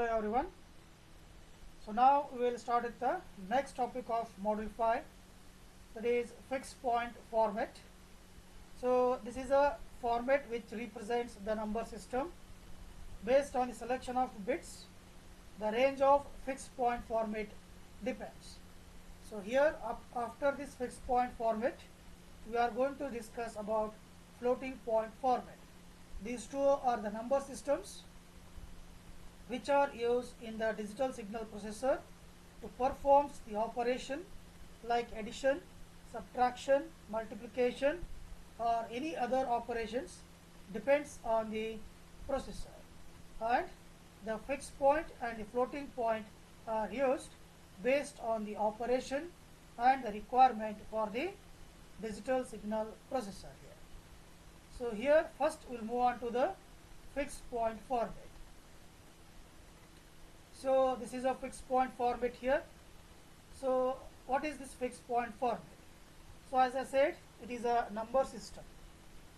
Hello everyone. So now we will start with the next topic of module 5, that is fixed point format. So this is a format which represents the number system based on the selection of bits. The range of fixed point format depends. So here after this fixed point format we are going to discuss about floating point format. These two are the number systems which are used in the digital signal processor to perform the operation like addition, subtraction, multiplication or any other operations depends on the processor, and the fixed point and the floating point are used based on the operation and the requirement for the digital signal processor here. So here first we'll move on to the fixed point format. So this is a fixed point format here. So what is this fixed point format? So as I said, it is a number system.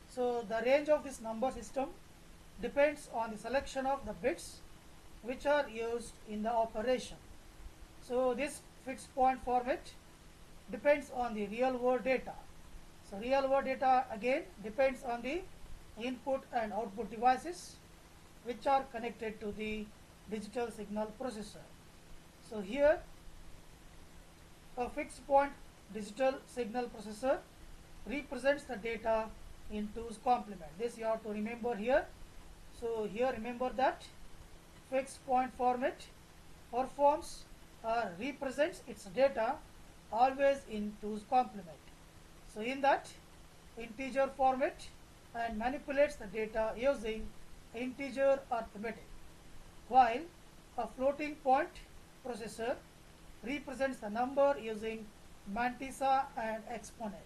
So the range of this number system depends on the selection of the bits which are used in the operation. So this fixed point format depends on the real world data. So real world data again depends on the input and output devices which are connected to the digital signal processor. So here a fixed point digital signal processor represents the data in 2's complement. This you have to remember here. So here remember that fixed point format performs or represents its data always in 2's complement. So in that integer format and manipulates the data using integer arithmetic, while a floating point processor represents the number using mantissa and exponent.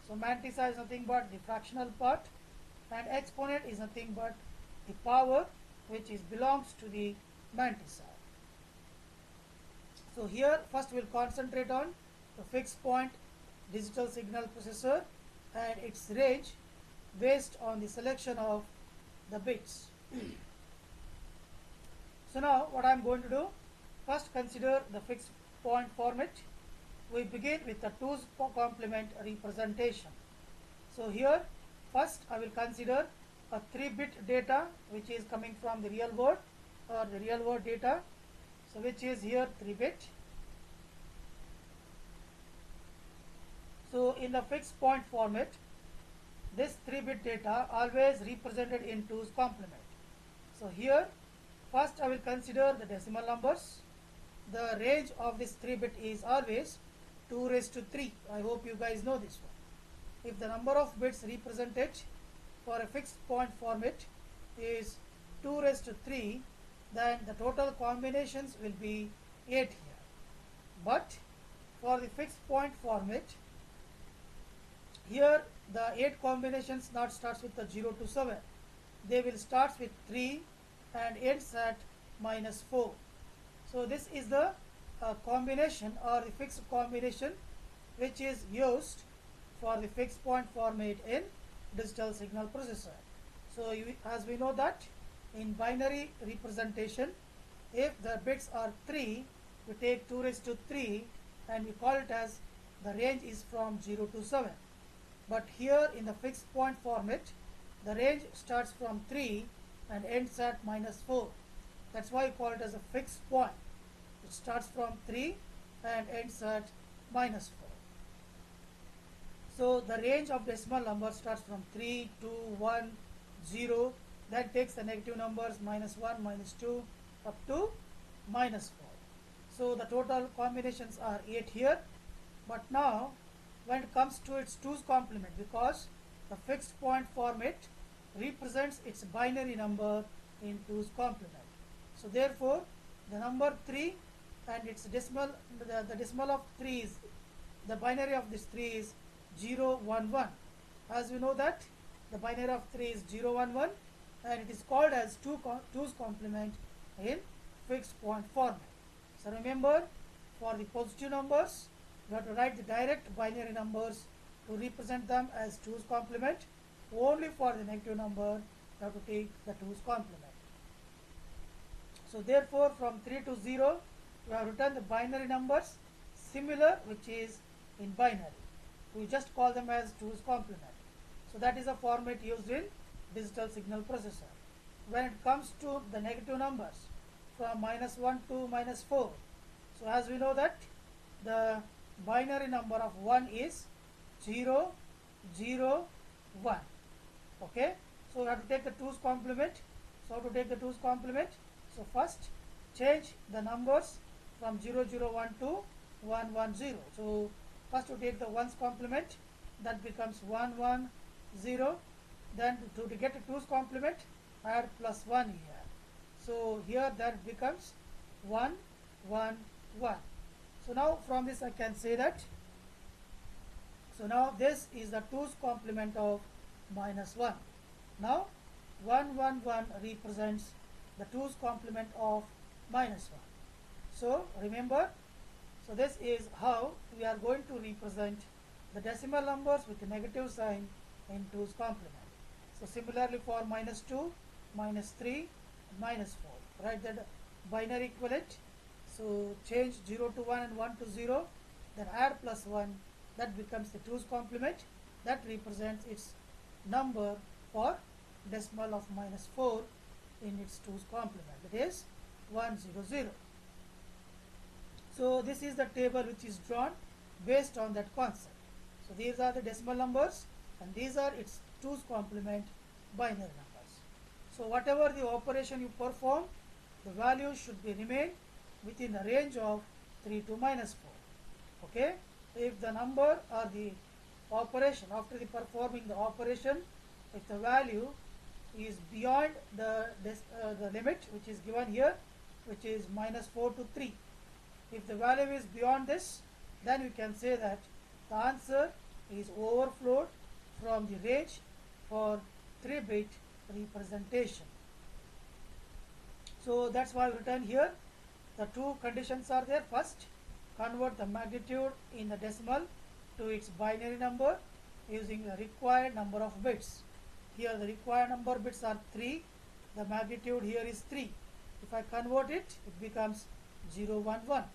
So mantissa is nothing but the fractional part and exponent is nothing but the power which belongs to the mantissa. So here first we will concentrate on the fixed point digital signal processor and its range based on the selection of the bits. So now what I am going to do, first consider the fixed point format. We begin with the 2's complement representation. So here first I will consider a 3-bit data which is coming from the real world or the real world data, so which is here 3-bit. So in the fixed point format, this 3-bit data always represented in 2's complement. So here first I will consider the decimal numbers. The range of this 3-bit is always 2 raised to 3. I hope you guys know this one. If the number of bits represented for a fixed point format is 2 raised to 3, then the total combinations will be 8 here. But for the fixed point format, here the 8 combinations not starts with the 0 to 7. They will start with 3 and ends at -4. So this is the combination or the fixed combination which is used for the fixed point format in digital signal processor. So as we know that in binary representation, if the bits are 3, we take 2 raised to 3 and we call it as the range is from 0 to 7. But here in the fixed point format, the range starts from 3 and ends at -4. That's why we call it as a fixed point. It starts from 3 and ends at -4. So the range of decimal numbers starts from 3, 2, 1, 0. That takes the negative numbers -1, -2 up to -4. So the total combinations are 8 here. But now when it comes to its 2's complement, because the fixed point format represents its binary number in 2's complement. So therefore the number 3 and its decimal, the decimal of 3 is, the binary of this 3 is 0, 1, 1. As we know that the binary of 3 is 0, 1, 1 and it is called as 2's complement in fixed point format. So remember, for the positive numbers you have to write the direct binary numbers to represent them as 2's complement. Only for the negative number you have to take the 2's complement. So therefore from 3 to 0 we have written the binary numbers similar which is in binary. We just call them as 2's complement. So that is a format used in digital signal processor. When it comes to the negative numbers from -1 to -4, so as we know that the binary number of 1 is 0, 0, 1. Okay, so we have to take the 2's complement. So how to take the 2's complement? So first change the numbers from 0, 0, 1 to 1, 1, 0. So first you take the 1's complement, that becomes 1, 1, 0. Then to get a 2's complement, add +1 here. So here that becomes 1, 1, 1. So now from this I can say that, so now this is the 2's complement of -1. Now 1, 1, 1 represents the 2's complement of -1. So remember, so this is how we are going to represent the decimal numbers with a negative sign in 2's complement. So similarly for -2, -3, -4, write that binary equivalent. So change 0 to 1 and 1 to 0, then add +1, that becomes the 2's complement, that represents its number for decimal of -4 in its 2's complement, that is 100. So this is the table which is drawn based on that concept. So these are the decimal numbers and these are its 2's complement binary numbers. So whatever the operation you perform, the value should be remain within the range of 3 to -4. Okay, if the number or the operation, after the performing the operation, if the value is beyond the limit which is given here, which is -4 to 3, if the value is beyond this, then we can say that the answer is overflowed from the range for 3-bit representation. So that's why written here the two conditions are there. First, convert the magnitude in the decimal to its binary number using the required number of bits. Here the required number of bits are 3. The magnitude here is 3. If I convert it, it becomes 0, 1, 1.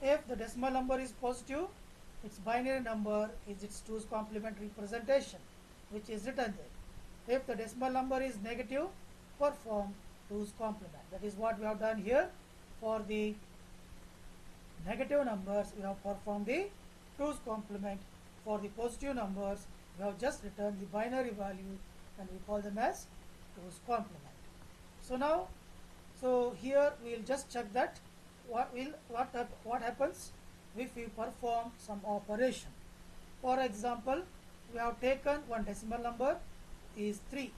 If the decimal number is positive, its binary number is its 2's complement representation, which is written there. If the decimal number is negative, perform 2's complement. That is what we have done here. For the negative numbers, we have performed the 2's complement. For the positive numbers, we have just returned the binary value and we call them as 2's complement. So now, so here we will just check that what happens if we perform some operation. For example, we have taken one decimal number is 3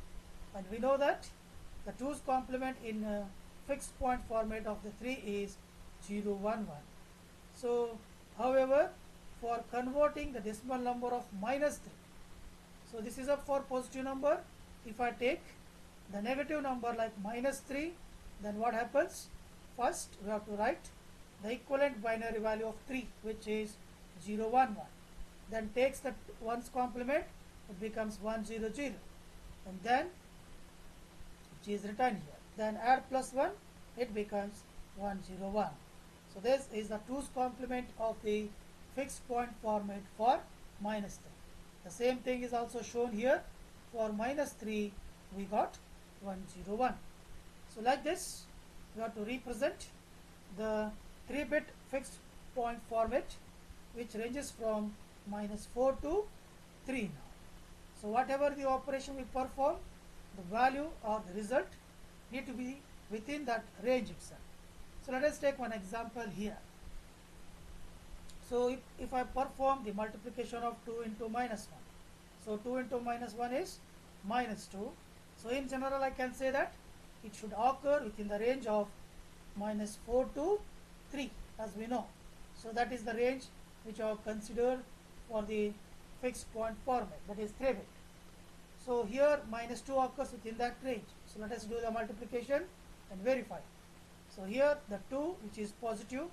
and we know that the 2's complement in fixed point format of the 3 is 0, 1, 1. So however, for converting the decimal number of -3, so this is up for positive number. If I take the negative number like -3, then what happens? First we have to write the equivalent binary value of 3, which is 0, 1, 1. Then takes the 1's complement, it becomes 1, 0, 0. And then which is written here. Then add +1, it becomes 1, 0, 1. So this is the 2's complement of the fixed point format for -3. The same thing is also shown here. For -3, we got 1, 0, 1. So like this, we have to represent the 3-bit fixed point format, which ranges from -4 to 3 now. So whatever the operation we perform, the value or the result need to be within that range itself. So let us take one example here. So if I perform the multiplication of 2 into -1, so 2 into -1 is -2. So in general I can say that it should occur within the range of -4 to 3, as we know. So that is the range which I have considered for the fixed point format, that is 3-bit. So here -2 occurs within that range. So let us do the multiplication and verify. So here the 2, which is positive,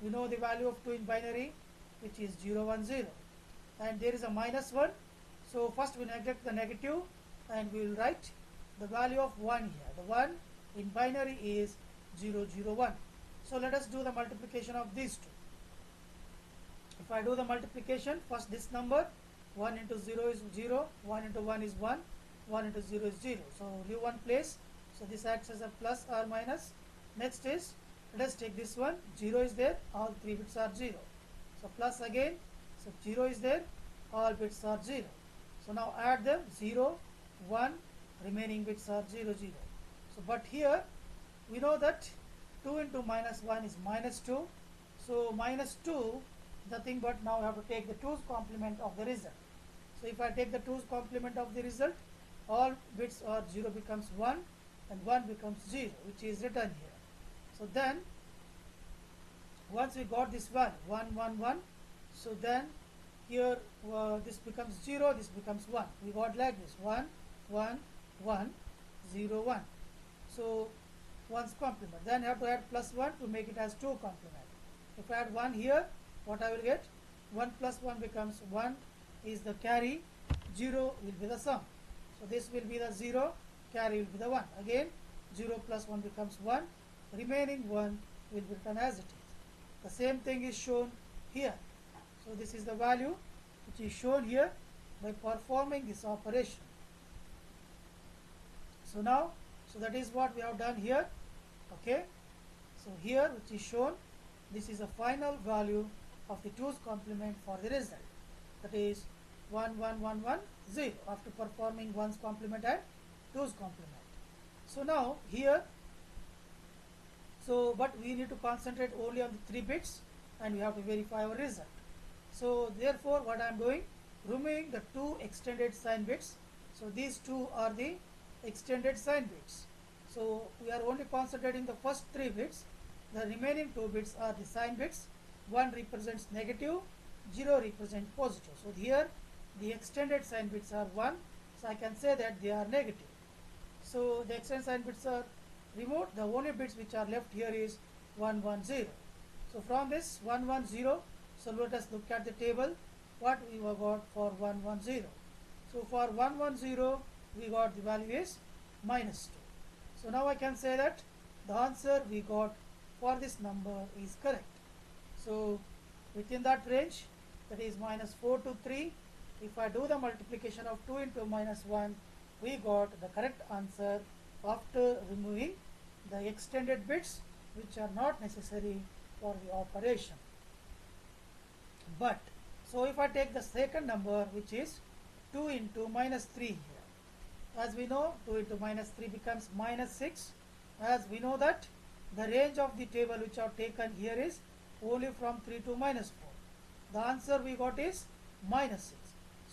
we know the value of 2 in binary, which is 0, 1, 0. And there is a -1. So first we neglect the negative and we will write the value of 1 here. The 1 in binary is 0, 0, 1. So let us do the multiplication of these two. If I do the multiplication, first this number 1 into 0 is 0, 1 into 1 is 1, 1 into 0 is 0. So leave one place. So this acts as a plus or minus. Next is, let us take this one, 0 is there, all 3 bits are 0. So plus again, so 0 is there, all bits are 0. So now add them, 0, 1, remaining bits are 0, 0. So but here we know that 2 into minus 1 is minus 2. So minus 2, nothing but now I have to take the 2's complement of the result. So if I take the 2's complement of the result, all bits are 0 becomes 1 and 1 becomes 0, which is written here. So then once we got this value 1, 1, 1, so then here this becomes 0, this becomes 1. We got like this 1, 1, 1, 0, 1. So 1's complement. Then I have to add plus 1 to make it as 2 complement. If I add 1 here, what I will get? 1 plus 1 becomes 1 is the carry, 0 will be the sum. So this will be the 0, carry will be the 1. Again 0 plus 1 becomes 1, remaining 1 will be written as it is. The same thing is shown here. So this is the value which is shown here by performing this operation. So now, so that is what we have done here. Okay. So here which is shown, this is a final value of the 2's complement for the result. That is 1, 1, 1, 1, 0 after performing 1's complement and 2's complement. So now here, so but we need to concentrate only on the 3 bits and we have to verify our result. So therefore what I am doing, removing the 2 extended sign bits. So these 2 are the extended sign bits. So we are only concentrating the first 3 bits. The remaining 2 bits are the sign bits. 1 represents negative, 0 represents positive. So here the extended sign bits are 1. So I can say that they are negative. So the extended sign bits are removed. The only bits which are left here is 1, 1, 0. So from this 1, 1, 0, so let us look at the table what we have got for 1, 1, 0. So for 1, 1, 0 we got the value is minus 2. So now I can say that the answer we got for this number is correct. So within that range, that is minus 4 to 3, if I do the multiplication of 2 into minus 1, we got the correct answer after removing the extended bits which are not necessary for the operation. But so if I take the second number which is 2 into minus 3 here, as we know 2 into minus 3 becomes minus 6. As we know that the range of the table which I have taken here is only from 3 to minus 4. The answer we got is minus 6.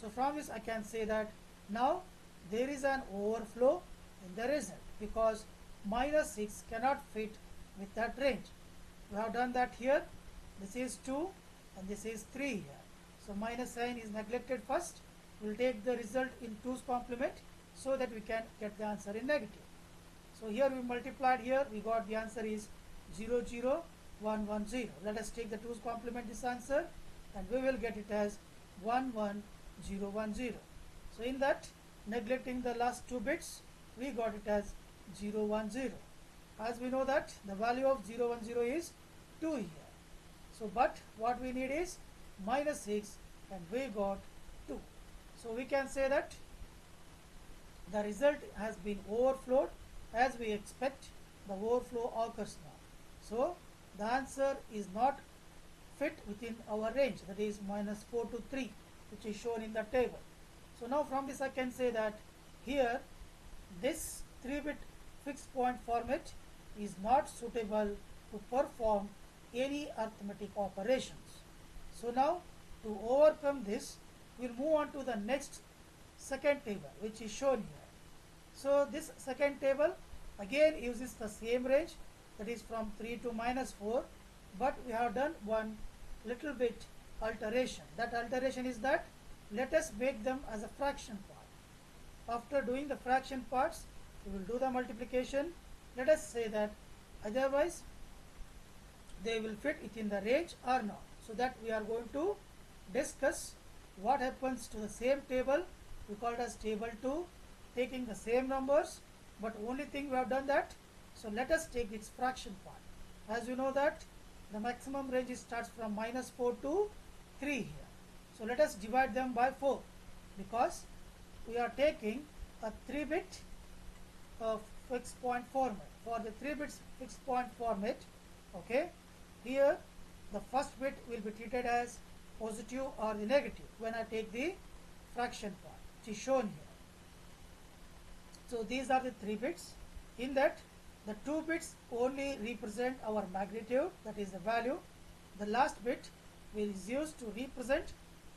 So from this I can say that now there is an overflow in the result because minus 6 cannot fit with that range. We have done that here. This is 2 and this is 3 here. So minus sign is neglected first. We will take the result in 2's complement so that we can get the answer in negative. So here we multiplied here, we got the answer is 0, 0, 1, 1, 0. Let us take the 2's complement this answer and we will get it as 1, 1, 0, 1, 0. So in that, neglecting the last 2 bits, we got it as 0, 1, 0. As we know that the value of 0, 1, 0 is 2 here. So but what we need is minus 6 and we got 2. So we can say that the result has been overflowed as we expect the overflow occurs now. So the answer is not fit within our range, that is minus 4 to 3 which is shown in the table. So now from this I can say that here this 3-bit fixed point format is not suitable to perform any arithmetic operations. So now to overcome this, we will move on to the next second table which is shown here. So this second table again uses the same range, that is from 3 to minus 4, but we have done one little bit alteration. That alteration is that let us make them as a fraction part. After doing the fraction parts, we will do the multiplication. Let us say that otherwise they will fit within the range or not. So that we are going to discuss what happens to the same table. We call it as table 2, taking the same numbers, but only thing we have done that So let us take its fraction part. As you know that the maximum range starts from -4 to 3 here. So let us divide them by 4 because we are taking a 3-bit fixed point format. For the 3 bits fixed point format, okay, here the first bit will be treated as positive or the negative when I take the fraction part, which is shown here. So these are the 3 bits. In that, the 2 bits only represent our magnitude, that is the value. The last bit is used to represent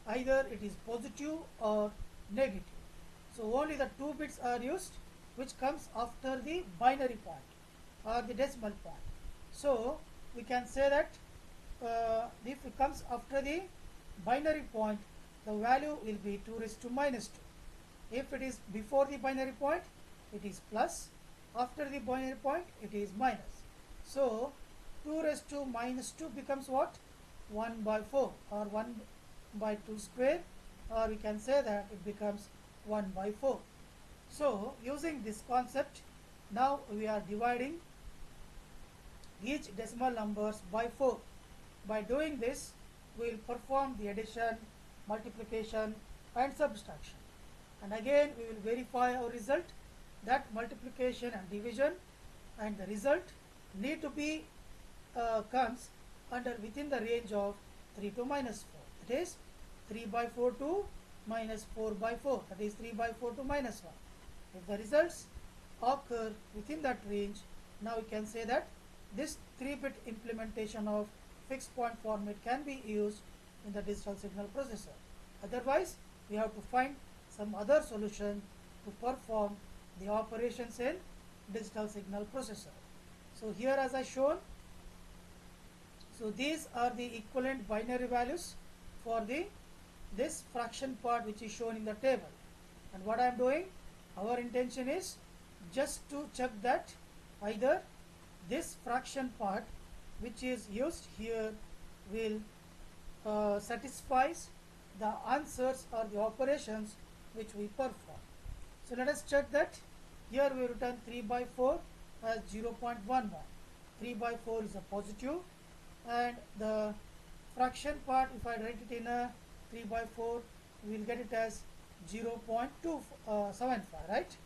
either it is positive or negative. So only the 2 bits are used, which comes after the binary point or the decimal point. So we can say that if it comes after the binary point, the value will be 2 raised to minus 2. If it is before the binary point, it is plus. After the binary point, it is minus. So 2 raised to minus 2 becomes what? 1 by 4 or 1 by 2 square, or we can say that it becomes 1 by 4. So using this concept, now we are dividing each decimal numbers by 4. By doing this, we will perform the addition, multiplication and subtraction. And again we will verify our result, that multiplication and division and the result need to be comes within the range of 3 to minus 4. That is 3 by 4 to minus 4 by 4. That is 3 by 4 to minus 1. If the results occur within that range, now we can say that this 3-bit implementation of fixed point format can be used in the digital signal processor. Otherwise, we have to find some other solution to perform the operations in digital signal processor. So here as I shown, so these are the equivalent binary values for this fraction part which is shown in the table. And what I am doing, our intention is just to check that either this fraction part which is used here will satisfies the answers or the operations which we perform. So let us check that. Here we return 3 by 4 as 0.11. 3 by 4 is a positive, and the fraction part, if I write it in a 3 by 4, we will get it as 0.275, right?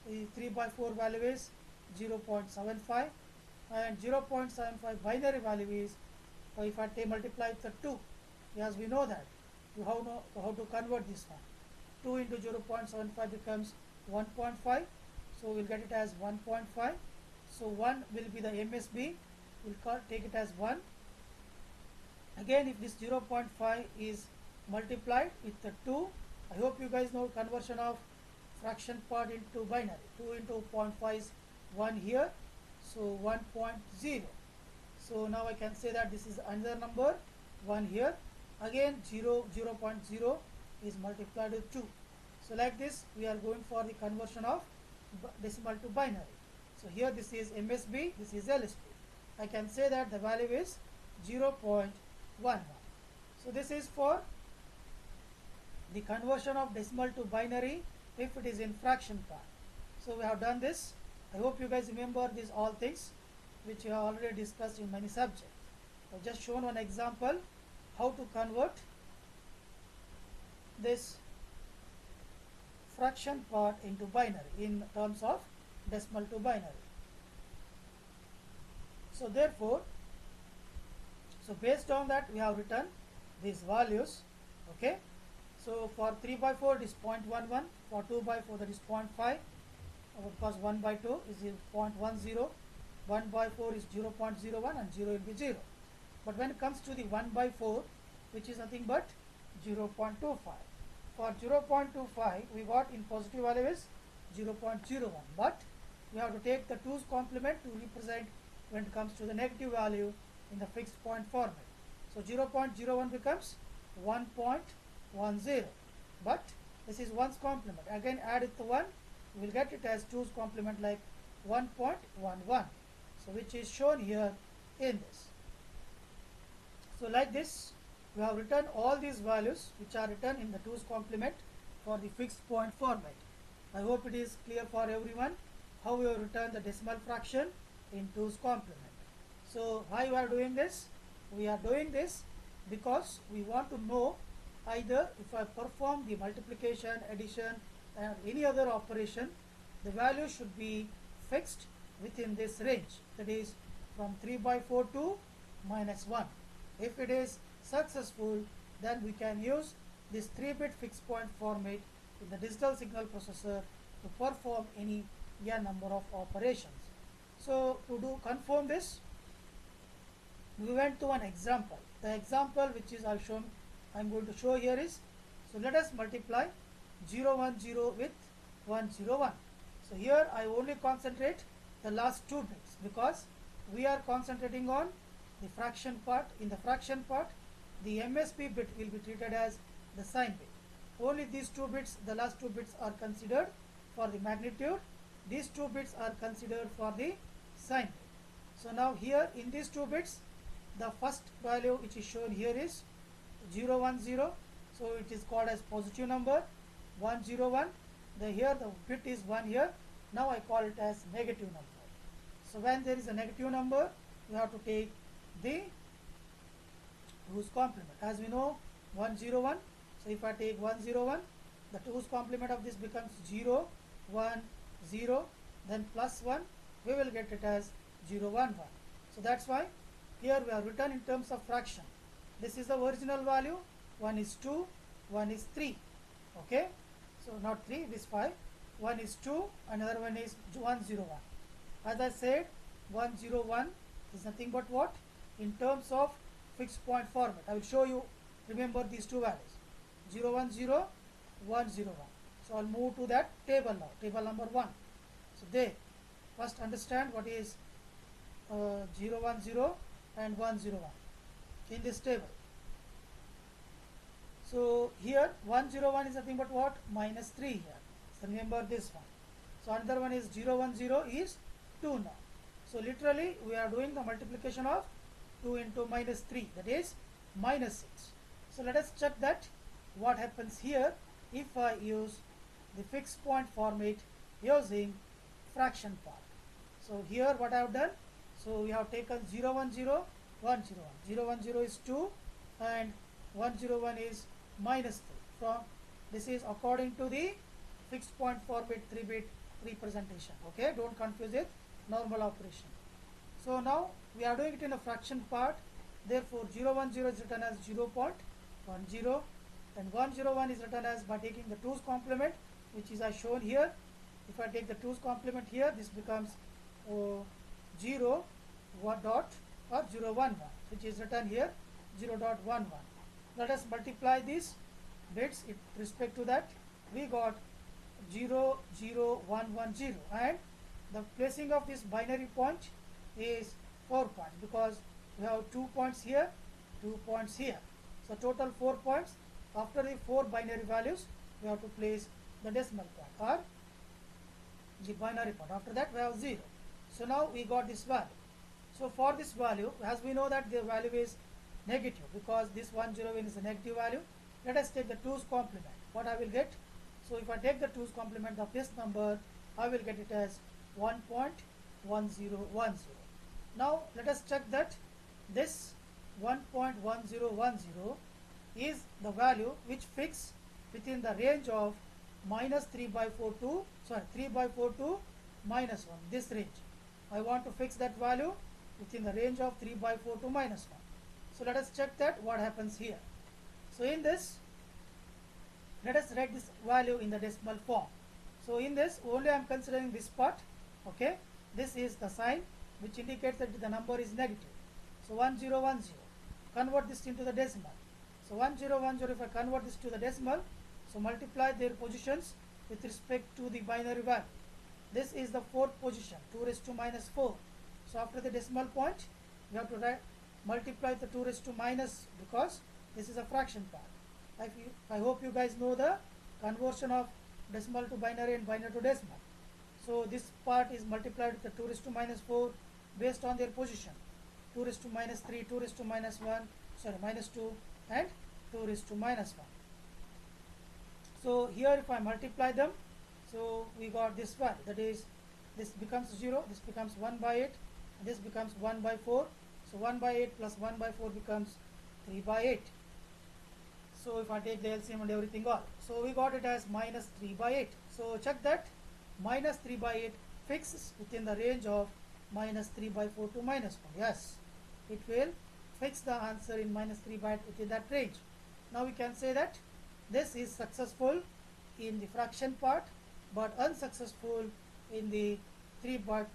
The 3 by 4 value is 0.75 and 0.75 binary value is, if I multiply with the 2, as we know that, how to convert this one. 2 into 0.75 becomes 1.5, so we'll get it as 1.5. So 1 will be the MSB, we'll take it as 1. Again, if this 0.5 is multiplied with the 2, I hope you guys know conversion of fraction part into binary. 2 into 0.5 is 1 here, so 1.0. So now I can say that this is another number 1 here. Again 0.0 is multiplied with 2. So like this we are going for the conversion of decimal to binary. So here this is MSB, this is LSB. I can say that the value is 0.11. So this is for the conversion of decimal to binary if it is in fraction part. So we have done this. I hope you guys remember these all things which you have already discussed in many subjects. I have just shown one example how to convert this fraction part into binary in terms of decimal to binary. So therefore, based on that we have written these values. Okay. So for 3 by 4 it is 0.11, for 2 by 4 that is 0.5, of course 1 by 2 is 0.10, 1 by 4 is 0.01 and 0 will be 0. But when it comes to the 1 by 4, which is nothing but 0.25. For 0.25 we got in positive value is 0.01, but we have to take the 2's complement to represent when it comes to the negative value in the fixed point format. So 0.01 becomes 1.10, but this is 1's complement. Again add it to 1, we will get it as 2's complement like 1.11. So which is shown here in this. So like this we have written all these values which are written in the 2's complement for the fixed point format. I hope it is clear for everyone how we have written the decimal fraction in 2's complement. So why we are doing this? We are doing this because we want to know either if I perform the multiplication, addition and any other operation, the value should be fixed within this range, that is from 3 by 4 to -1. If it is successful, then we can use this 3-bit fixed point format in the digital signal processor to perform any n number of operations. So to confirm this, we went to an example. The example which is I'm going to show here is, so let us multiply 010 with 101. So here I only concentrate the last 2 bits because we are concentrating on the fraction part. In the fraction part, the MSB bit will be treated as the sign bit. Only these 2 bits, the last 2 bits are considered for the magnitude. These 2 bits are considered for the sign bit. So now here in these 2 bits, the first value which is shown here is 010. So it is called as positive number. 101. Here the bit is 1 here. Now I call it as negative number. So when there is a negative number, we have to take the 2's complement. As we know, 101. So if I take 101, the 2's complement of this becomes 0, 1, 0, then plus 1, we will get it as 011. So that's why here we have written in terms of fraction. This is the original value. 1 is 2, 1 is 3. Okay. So not 3, this 5. 1 is 2, another one is 101. As I said, 101 is nothing but what? In terms of fixed point format. I will show you, remember these 2 values. 010, 101. So I'll move to that table now, table number 1. So there, first understand what is 010 and 101 in this table. So here 101 is nothing but what? -3 here. So remember this one. So another one is 010 is 2 now. So literally we are doing the multiplication of 2 into -3, that is -6. So let us check that what happens here if I use the fixed point format using fraction part. So here what I have done, so we have taken 010, 101. 010 is 2 and 101 is -3. From this is according to the fixed point format 3-bit representation. Okay, don't confuse it, normal operation. So now we are doing it in a fraction part. Therefore 010 is written as 0.10 and 101 is written as by taking the 2's complement, which is as shown here. If I take the 2's complement here, this becomes 0 1 dot or 011, which is written here 0.11. Let us multiply these bits with respect to that. We got 00110 and the placing of this binary point is 4 points because we have 2 points here, 2 points here. So total 4 points. After the 4 binary values, we have to place the decimal point or the binary point. After that we have 0. So now we got this value. So for this value, as we know that the value is negative because this 101 is a negative value, let us take the 2's complement. What I will get? So if I take the 2's complement of this number, I will get it as 1.1010. Now let us check that this 1.1010 is the value which fixes within the range of -3 by 4 to -1, this range. I want to fix that value within the range of 3 by 4 to -1. So let us check that what happens here. So in this, let us write this value in the decimal form. So in this only I am considering this part. Okay, this is the sign which indicates that the number is negative. So 1010, convert this into the decimal. So 1010, if I convert this to the decimal, so multiply their positions with respect to the binary value. This is the 4th position, 2 raised to -4. So after the decimal point, we have to multiply the 2 raised to minus because this is a fraction part. I hope you guys know the conversion of decimal to binary and binary to decimal. So this part is multiplied with the 2 raised to -4 based on their position. 2 raised to -3, 2 raised to -2 and 2 raised to -1. So here if I multiply them, so we got this value, that is this becomes 0, this becomes 1 by 8, this becomes 1 by 4. So 1 by 8 plus 1 by 4 becomes 3 by 8. So if I take the LCM and everything all, so we got it as minus 3 by 8. So check that minus 3 by 8 fixes within the range of minus 3 by 4 to minus 1. Yes, it will fix the answer in minus 3 by 8 within that range. Now we can say that this is successful in the fraction part but unsuccessful in the 3-bit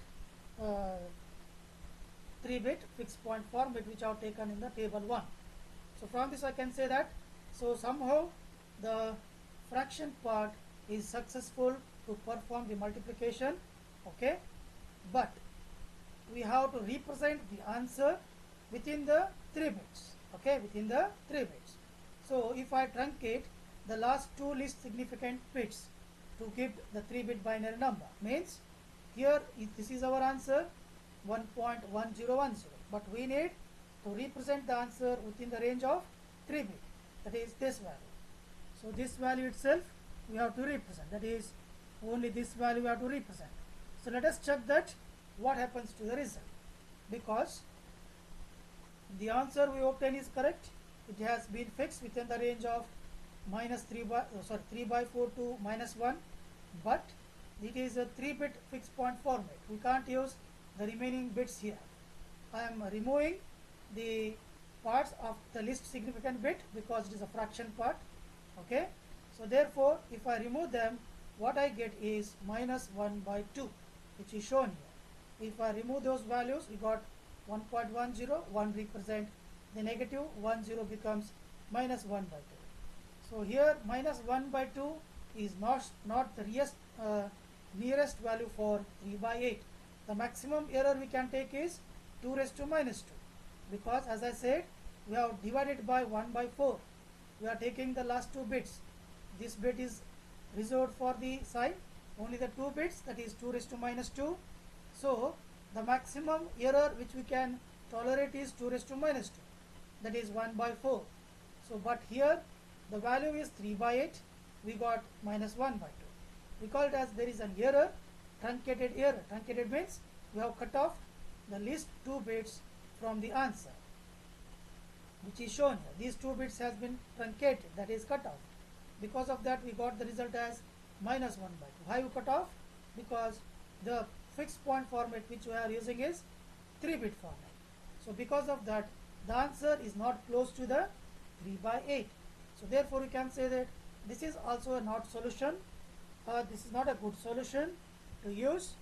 fixed point format which are taken in the table 1. So from this I can say that so somehow the fraction part is successful to perform the multiplication, okay, but we have to represent the answer within the 3 bits, okay, within the 3 bits. So if I truncate the last two least significant bits to give the 3-bit binary number, means here this is our answer 1.1010, but we need to represent the answer within the range of 3 bit, that is this value. So this value itself we have to represent, that is only this value we have to represent. So let us check that what happens to the result, because the answer we obtain is correct. It has been fixed within the range of minus 3 by 4 to minus 1, but it is a 3-bit fixed point format. We can't use the remaining bits here. I am removing the parts of the least significant bit because it is a fraction part, okay. So therefore if I remove them, what I get is minus 1 by 2, which is shown here. If I remove those values, we got 1.10, 1 represent the negative, 10 becomes minus 1 by 2. So here minus 1 by 2 is not the nearest value for 3 by 8. The maximum error we can take is 2 raised to minus 2, because as I said we have divided by 1 by 4. We are taking the last 2 bits. This bit is reserved for the sign, only the 2 bits, that is 2 raised to minus 2. So the maximum error which we can tolerate is 2 raised to minus 2, that is 1 by 4. So but here the value is 3 by 8, we got minus 1 by 2. We call it as there is an error, truncated error. Truncated means we have cut off the least 2 bits from the answer, which is shown here. These 2 bits has been truncated, that is cut off. Because of that we got the result as minus 1 by 2. Why we cut off? Because the fixed point format which we are using is 3-bit format. So because of that the answer is not close to the 3 by 8. So therefore we can say that this is also a not solution, this is not a good solution to use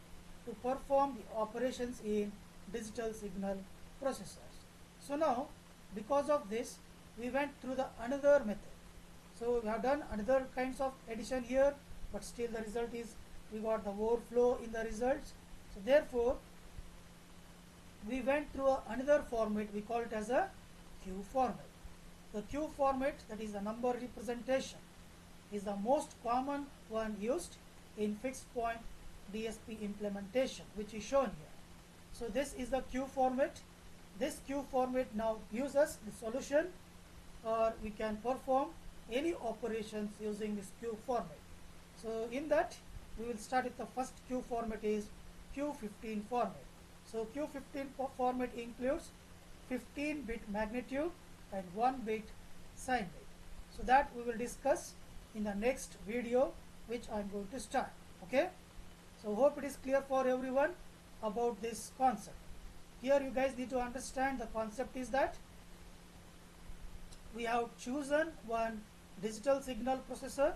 to perform the operations in digital signal processors. So now because of this we went through the another method. So we have done another kinds of addition here, but still the result is we got the overflow in the results. So therefore we went through another format, we call it as a Q format. The Q format, that is the number representation, is the most common one used in fixed point DSP implementation, which is shown here. So this is the Q format. This Q format now gives us the solution, or we can perform any operations using this Q format. So in that we will start with the first Q format is Q15 format. So Q15 format includes 15-bit magnitude and 1-bit sign bit. So that we will discuss in the next video which I am going to start, okay. So hope it is clear for everyone about this concept. Here you guys need to understand the concept is that we have chosen one digital signal processor.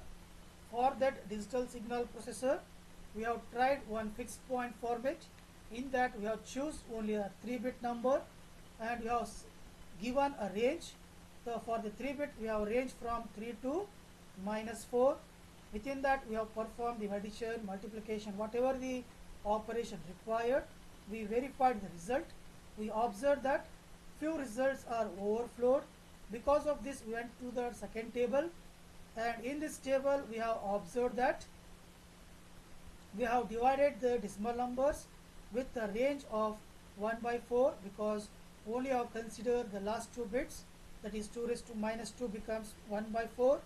For that digital signal processor we have tried one fixed point format. In that we have choose only a 3-bit number and we have given a range. So for the 3-bit we have range from 3 to minus 4. Within that we have performed the addition, multiplication, whatever the operation required. We verified the result. We observed that few results are overflowed. Because of this we went to the second table, and in this table we have observed that we have divided the decimal numbers with a range of 1 by 4, because only have considered the last 2 bits, that is 2 raised to minus 2 becomes 1 by 4,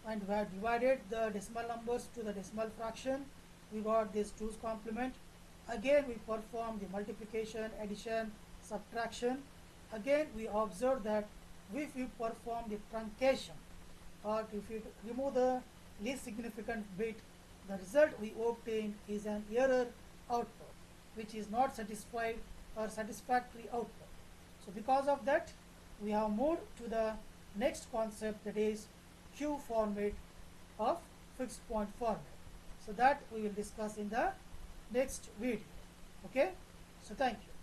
and we have divided the decimal numbers to the decimal fraction. We got this 2's complement. again we perform the multiplication, addition, subtraction. Again we observe that if we perform the truncation, or if you remove the least significant bit, the result we obtain is an error output, which is not satisfied or satisfactory output. So because of that, we have moved to the next concept, that is Q format of fixed point format. So that we will discuss in the next video. Okay, so thank you.